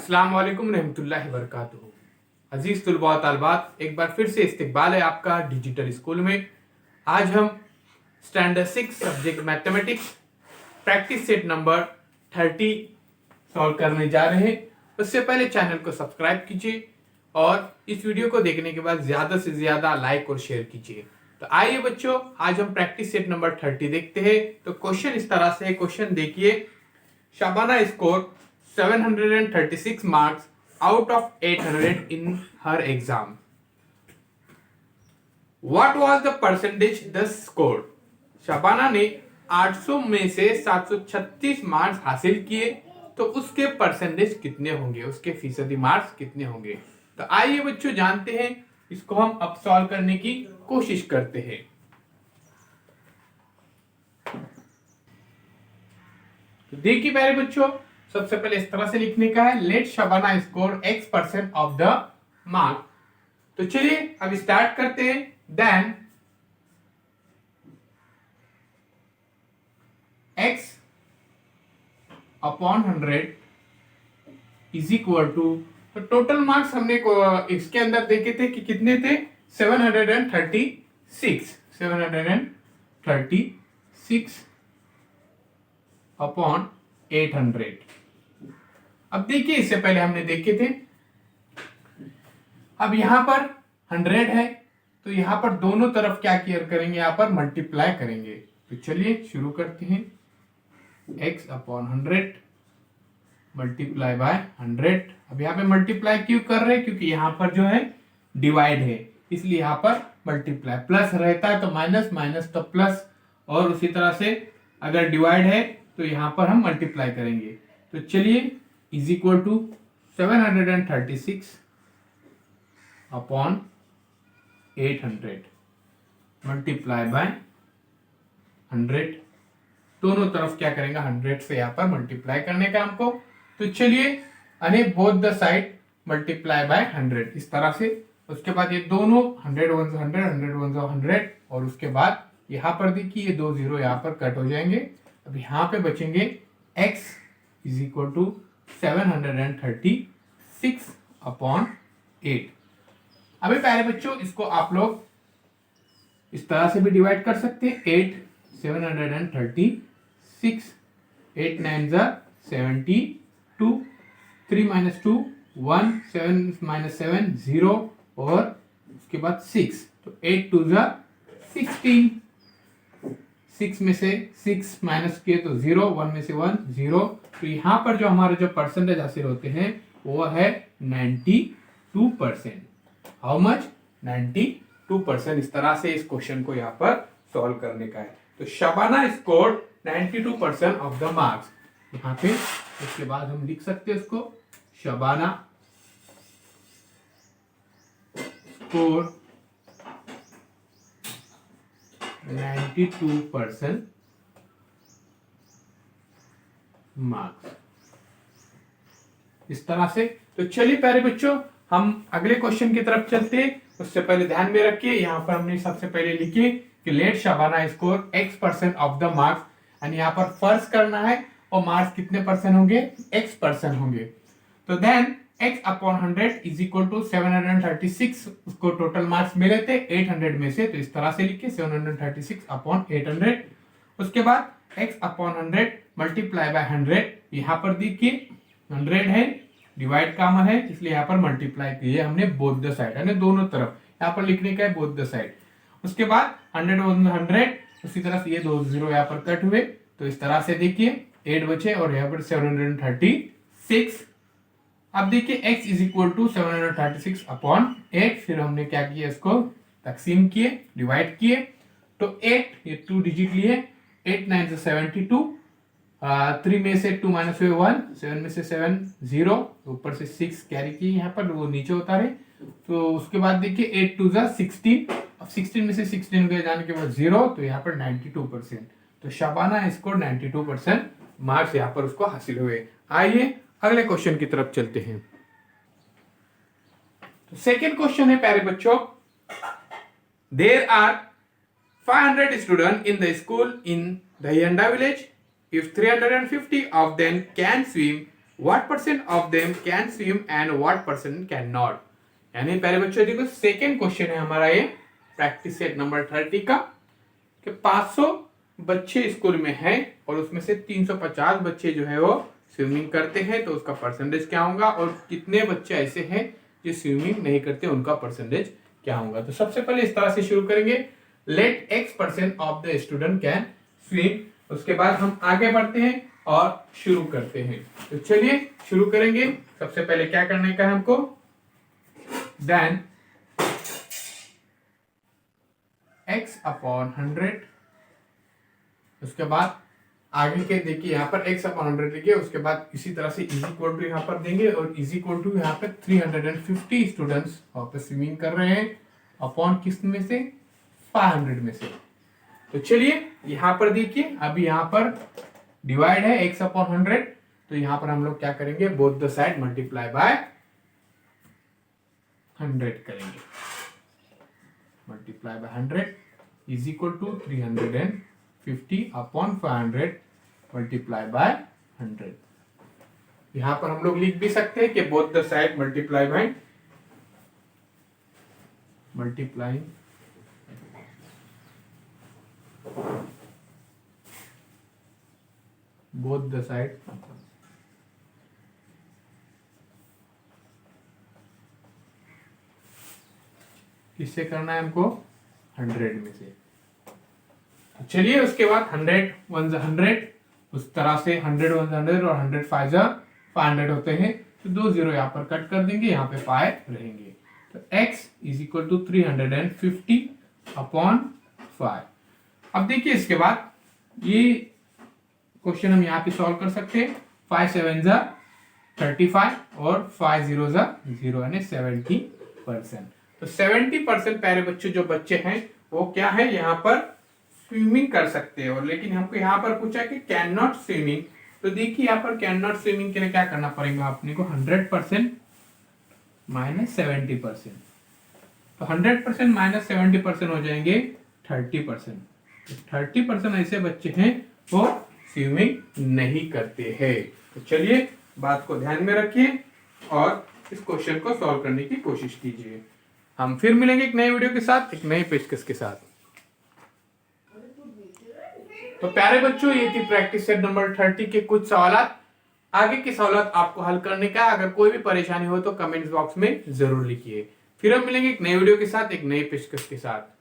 अस्सलाम वालेकुम रहमतुल्लाहि वबरकातुहू। अजीज तुलबा व तालिबात, एक बार फिर से इस्तकबाल है आपका डिजिटल स्कूल में। आज हम standard 6 subject mathematics practice set number 30 solve करने जा रहे हैं। उससे पहले चैनल को सब्सक्राइब कीजिए और इस वीडियो को देखने के बाद ज़्यादा से ज़्यादा लाइक और शेयर कीजिए। तो आइए बच्चों, आज हम प्रैक्टिस सेट नंबर 30 देखते हैं। तो क्वेश्चन इस तरह से है। क्वेश्चन देखिए, Shabana scored 736 marks out of 800 in her exam. What was the percentage thus scored? Shabana ने 800 में से 736 मार्क्स हासिल किए, तो उसके परसेंटेज कितने होंगे, उसके फीसदी मार्क्स कितने होंगे। तो आइए बच्चों जानते हैं, इसको हम अब सॉल्व करने की कोशिश करते हैं। तो देखिए प्यारे बच्चों, सबसे पहले इस तरह से लिखने का है, let Shabana score x% of the mark. तो चलिए अब स्टार्ट करते हैं। Then x upon 100 is equal to, तो टोटल मार्क्स हमने इसके अंदर देखे थे कि कितने थे, 736 अपॉन 800। अब देखिए, इससे पहले हमने देखे थे, अब यहां पर 100 है, तो यहां पर दोनों तरफ क्या किया करेंगे, यहां पर मल्टीप्लाई करेंगे। तो चलिए शुरू करते हैं। x upon 100 multiply by 100। अब यहां पे मल्टीप्लाई क्यों कर रहे हैं, क्योंकि यहां पर जो है डिवाइड है, इसलिए यहां पर मल्टीप्लाई। प्लस रहता है तो माइनस, माइनस तो प्लस, और उसी तरह से अगर डिवाइड है तो यहां पर हम मल्टीप्लाई करेंगे। तो चलिए, is equal to 736 upon 800 multiply by 100। दोनों तरफ क्या करेंगे, 100 से यहां पर मल्टीप्लाई करने का हमको। तो चलिए, अने both the side multiply by 100 इस तरह से। उसके बाद ये दोनों 100 1 100 100 1 100, और उसके बाद यहां पर देखिए ये दो जीरो यहां पर कट हो जाएंगे। अब यहां पे बचेंगे x is equal to 736 upon 8। अभी प्यारे बच्चों, इसको आप लोग इस तरह से भी डिवाइड कर सकते हैं। 8 736, 8 9 72, 3 - 2 1, 7 - 7 0, और उसके बाद 6, तो 8 2 16। 6 में से 6 माइनस किए तो 0, 1 में से 1 0। तो यहाँ पर जो हमारे जो परसेंटेज हासिल होते हैं वो है 92%। How much, 92%। इस तरह से इस क्वेश्चन को यहाँ पर सॉल्व करने का है। तो Shabana scored 92% of the marks यहाँ पे। उसके बाद हम लिख सकते हैं उसको, शबाना स्कोर 92% मार्क्स, इस तरह से। तो चलिए प्यारे बच्चों, हम अगले क्वेश्चन की तरफ चलते हैं। उससे पहले ध्यान में रखिए, यहां पर हमने सबसे पहले लिखी कि let Shabana score x% of the marks, यानी यहां पर फर्स्ट करना है, और मार्क्स कितने परसेंट होंगे, x% होंगे। तो then x upon 100 is equal to 736, उसको टोटल मार्क्स मिले थे 800 में से, तो इस तरह से लिखिए 736 अपॉन 800। उसके बाद x अपॉन 100 मल्टीप्लाई बाय 100। यहाँ पर देखिए 100 है, डिवाइड कॉमन है, इसलिए यहाँ पर मल्टीप्लाई किए हमने बोथ द साइड, यानी दोनों तरफ यहाँ पर लिखने का है बोथ द साइड। उसके बाद 100 100, उसी तरह से ये दो जीरो यहाँ पर कट हुए, तो इस तरह से देखिए 8 बचे, और यहाँ पर 736। अब देखिए x is equal to 736 upon 8, फिर हमने क्या किया, इसको तकसीम किए, डिवाइड किए। तो 8 ये 2 डिजिट लिए, 8 9 72, 3 में से 2 माइनस 1, 7 में से 7 0, ऊपर से 6 कैरी किए यहाँ पर, वो नीचे उतारे। तो उसके बाद देखिए 8 2 16, अब 16 में से 16 गए जाने के बाद 0, तो यहाँ पर 92%। तो शबाना स्कोर 92% मार्क्स यहाँ पर उसको हासिल हुए। आइए अगले क्वेश्चन की तरफ चलते हैं। तो सेकेंड क्वेश्चन है प्यारे बच्चों, there are 500 student in the school in Dahiyanda village. If 350 of them can swim, what percent of them can swim and what percent can not. यानी पहले बच्चों देखो सेकेंड क्वेश्चन है हमारा ये प्रैक्टिस सेट नंबर 30 का कि 500 बच्चे स्कूल में हैं और उसमें से 350 बच्चे जो है वो स्विमिंग करते हैं, तो उसका परसेंटेज क्या होगा, और कितने बच्चे ऐसे हैं जो स्विमिंग नहीं करते, उनका परसेंटेज क्या होगा। तो सबसे पहले इस तरह से शुरू करेंगे, let x% of the student can swim. उसके बाद हम आगे बढ़ते हैं और शुरू करते हैं। तो चलिए शुरू करेंगे। सबसे पहले क्या करने का है हमको, देन x/100। उसके बाद आगे के देखिए यहाँ पर x/100 लिखिए, उसके बाद इसी तरह से इज इक्वल टू यहाँ पर देंगे और इज इक्वल टू यहाँ पे 350 स्टूडेंट्स वहां पे स्विमिंग कर रहे हैं अपॉन किस में से 500 में से। तो चलिए यहाँ पर देखिए अभी यहाँ पर डिवाइड है x/100, तो यहाँ पर हम लोग क्या करेंगे, both the side multiply by 100 करेंगे। Multiply by 100 is equal to 350 upon 500 multiply by 100। यहां पर हम लोग लिख भी सकते हैं कि both the side multiply by multiplying both the side किससे करना है हमको, 100 में से। तो चलिए उसके बाद 100 1 100, उस तरह से 100 1 100 और 100 5 500 होते हैं, तो 2 0 यहाँ पर कट कर देंगे, यहाँ पे पाए रहेंगे। तो x is equal to 350 upon 5। अब देखिए इसके बाद ये क्वेश्चन हम यहाँ पे सॉल्व कर सकते हैं। 5 7 35 और 5 0 0, यानी 70%। तो 70% प्यारे बच्चों जो बच्चे हैं वो क्या है, यहाँ पर स्विमिंग कर सकते हैं। और लेकिन हमको यहाँ पर पूछा कि कैन नॉट स्विमिंग, तो देखिए यहाँ पर कैन नॉट स्विमिंग के लिए क्या करना पड़ेगा अपने को, 100% माइनस 70%। तो 100% माइनस 70% हो जाएंगे 30%। तो 30% ऐसे बच्चे हैं वो स्विमिंग नहीं करते हैं। तो चलिए बात को ध्यान में रखिए और इस क्वेश्चन को सॉल्व करने की कोशिश कीजिए। हम फिर मिलेंगे एक नए वीडियो के साथ, एक नई पेशकश के साथ। तो प्यारे बच्चों ये थी प्रैक्टिस सेट नंबर 30 के कुछ सवालात। आगे के सवालात आपको हल करने का अगर कोई भी परेशानी हो तो कमेंट बॉक्स में जरूर लिखिए। फिर हम मिलेंगे एक नए वीडियो के साथ, एक नई पेशकश के साथ।